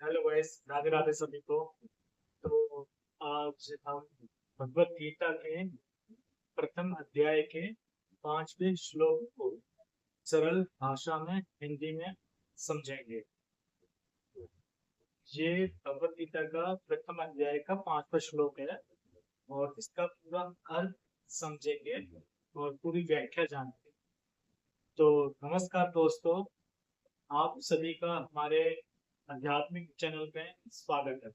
Hello guys, Radhe Radhe सभी को। तो आज हम भगवत गीता के प्रथम अध्याय के 5वें श्लोक को सरल भाषा में हिंदी में समझेंगे। ये भगवत गीता का प्रथम अध्याय का 5वां श्लोक है और इसका पूरा अर्थ समझेंगे और पूरी व्याख्या जानेंगे। तो नमस्कार दोस्तों, आप सभी का हमारे आध्यात्मिक चैनल पे स्वागत है।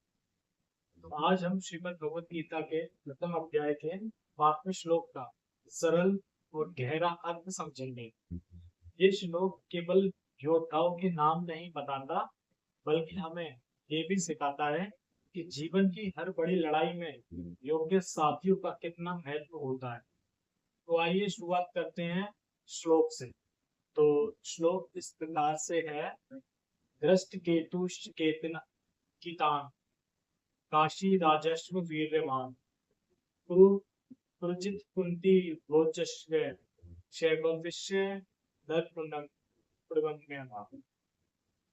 तो आज हम श्रीमद् भगवत गीता के प्रथम अध्याय के 5वें श्लोक का सरल और गहरा अर्थ समझेंगे। ये श्लोक केवल योद्धाओं के नाम नहीं बताता, बल्कि हमें ये भी सिखाता है कि जीवन की हर बड़ी लड़ाई में योग्य साथियों का कितना महत्व होता है। तो आइए शुरुआत करते हैं श्लोक से। तो श्लोक इस प्रकार से है। दृष्ट केतु केतन कितान काशी राजस्व वीर्यवान कुरु कुरुचित कुंती भोजस्व शैवविष्य दर्पणम।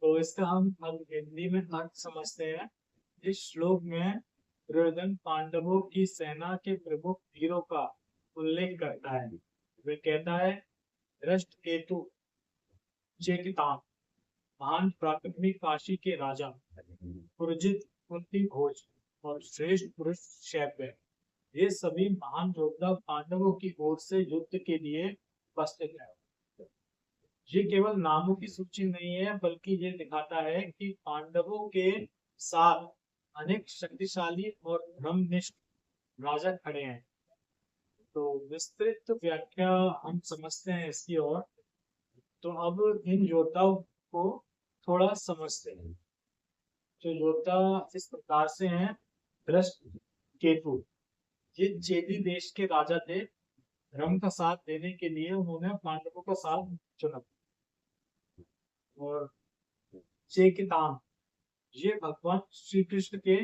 तो इसका हम अब हिंदी में अर्थ समझते हैं। इस श्लोक में दुर्योधन पांडवों की सेना के प्रमुख वीरों का उल्लेख करता है। वे कहता है, दृष्ट केतु चेकितान महान पराक्रमी काशी के राजा, पुरजित कुंती भोज और श्रेष्ठ पुरुष शैव्य, ये सभी महान योद्धा पांडवों की ओर से युद्ध के लिए उपस्थित है। ये केवल नामों की सूची नहीं है, बल्कि ये दिखाता है कि पांडवों के साथ अनेक शक्तिशाली और धर्मनिष्ठ राजा खड़े हैं। तो विस्तृत व्याख्या हम समझते हैं इसकी ओर। तो अब इन योद्धाओं को थोड़ा समझते हैं। जो योद्धा इस प्रकार से हैं। दृष्ट केतु, ये चेदी देश के राजा थे। धर्म का साथ देने के लिए उन्होंने पांडवों का साथ चुना। और चेकितान, ये भगवान श्री कृष्ण के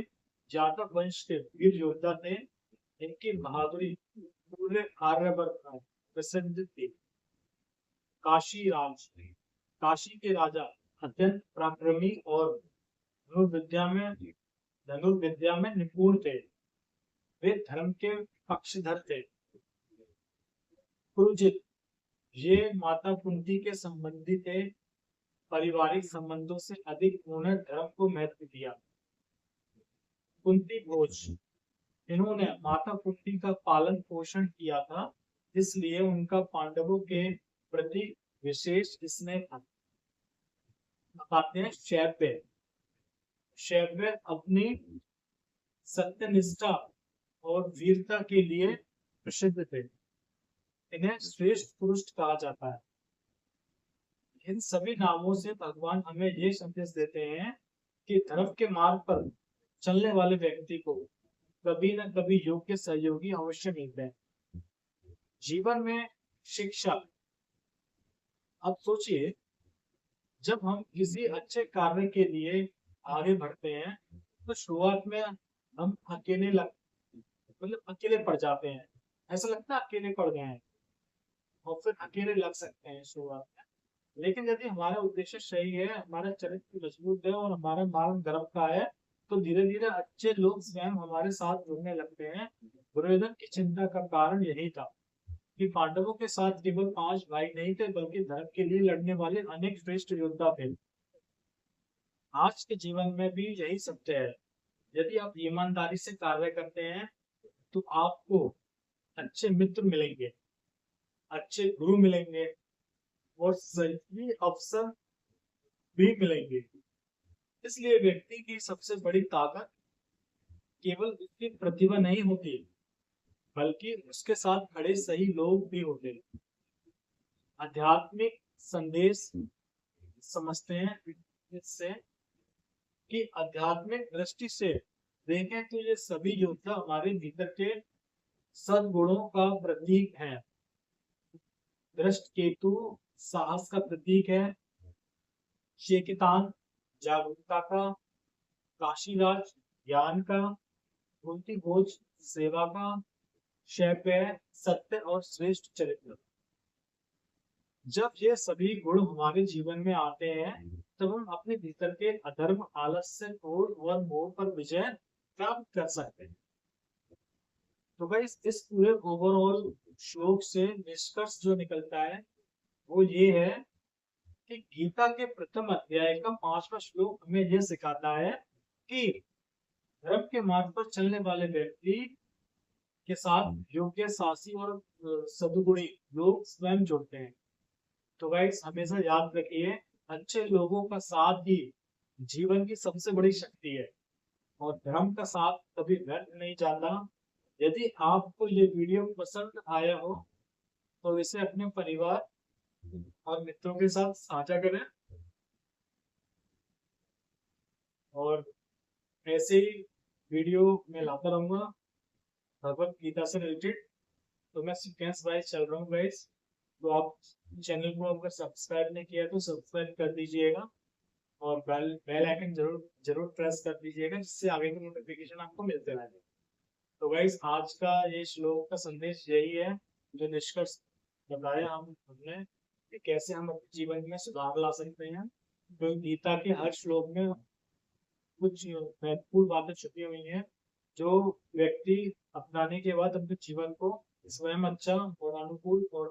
जातक वंश के वीर योद्धा थे। इनकी बहादुरी पूरे आर्यवर्त में प्रसिद्ध थी। काशी राज, काशी के राजा अत्यंत पराक्रमी और धनुर्विद्या में निपुण थे। वे धर्म के पक्षधर थे। कुरुजित, ये माता कुंती के संबंधी थे। पारिवारिक संबंधों से अधिक उन्होंने धर्म को महत्व दिया। कुंती भोज, इन्होंने माता कुंती का पालन पोषण किया था, इसलिए उनका पांडवों के प्रति विशेष स्नेह था। अब आते हैं शैव्य। शैव्य अपनी सत्यनिष्ठा और वीरता के लिए प्रसिद्ध थे। इन्हें श्रेष्ठ पुरुष कहा जाता है। इन सभी नामों से भगवान हमें ये संदेश देते हैं कि धर्म के मार्ग पर चलने वाले व्यक्ति को कभी न कभी योग्य सहयोगी अवश्य मिलते हैं। जीवन में शिक्षा। अब सोचिए, जब हम किसी अच्छे कार्य के लिए आगे बढ़ते हैं तो शुरुआत में हम अकेले पड़ जाते हैं। ऐसा लगता है अकेले पड़ गए हैं और फिर अकेले लग सकते हैं शुरुआत में। लेकिन यदि हमारा उद्देश्य सही है, हमारा चरित्र मजबूत है और हमारा मार्ग धर्म का है, तो धीरे धीरे अच्छे लोग स्वयं हमारे साथ जुड़ने लगते हैं। दुर्योधन की चिंता का कारण यही था कि पांडवों के साथ केवल 5 भाई नहीं थे, बल्कि धर्म के लिए लड़ने वाले अनेक श्रेष्ठ योद्धा थे। आज के जीवन में भी यही सत्य है। यदि आप ईमानदारी से कार्य करते हैं तो आपको अच्छे मित्र मिलेंगे, अच्छे गुरु मिलेंगे और सही अवसर भी मिलेंगे। इसलिए व्यक्ति की सबसे बड़ी ताकत केवल उसकी प्रतिभा नहीं होती, बल्कि उसके साथ खड़े सही लोग भी होते हैं। आध्यात्मिक संदेश समझते हैं इससे कि आध्यात्मिक दृष्टि से देखें तो ये सभी योद्धा हमारे भीतर के सद्गुणों का प्रतीक है। दृष्ट केतु साहस का प्रतीक है। चेकितान जागरूकता का, काशीराज ज्ञान का, कुंती भोज सेवा का, शैव्य सत्य और श्रेष्ठ चरित्र। जब ये सभी गुण हमारे जीवन में आते हैं तब हम अपने भीतर के अधर्म, आलस्य, क्रोध और मोह पर विजय प्राप्त कर सकते हैं। तो भाई इस पूरे ओवरऑल श्लोक से निष्कर्ष जो निकलता है वो ये है कि गीता के प्रथम अध्याय का 5वां श्लोक हमें यह सिखाता है कि धर्म के मार्ग पर चलने वाले व्यक्ति के साथ योग्य, साहसी और सद्गुणी लोग स्वयं जुड़ते हैं। तो गाइस हमेशा याद रखिए, अच्छे लोगों का साथ ही जीवन की सबसे बड़ी शक्ति है और धर्म का साथ कभी व्यर्थ नहीं जाता। यदि आपको ये वीडियो पसंद आया हो तो इसे अपने परिवार और मित्रों के साथ साझा करें और ऐसे ही वीडियो मैं लाता रहूंगा भगवत गीता से रिलेटेड। तो मैं सीक्वेंस वाइज चल रहा हूँ गाइस। तो आप चैनल को अगर सब्सक्राइब नहीं किया तो सब्सक्राइब कर दीजिएगा और बेल बेल आइकन जरूर जरूर प्रेस कर दीजिएगा जिससे आगे की नोटिफिकेशन आपको मिलते रहेंगे। तो गाइस आज का ये श्लोक का संदेश यही है, जो निष्कर्ष बताया हमने कि कैसे हम अपने जीवन में सुधार ला सकते हैं। तो गीता के हर श्लोक में कुछ महत्वपूर्ण बातें छुपी हुई हैं जो व्यक्ति अपनाने के बाद अपने जीवन को स्वयं अच्छा और अनुकूल और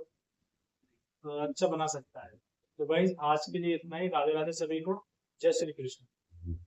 अच्छा बना सकता है। तो भाई आज के लिए इतना ही। राधे राधे सभी को। जय श्री कृष्ण।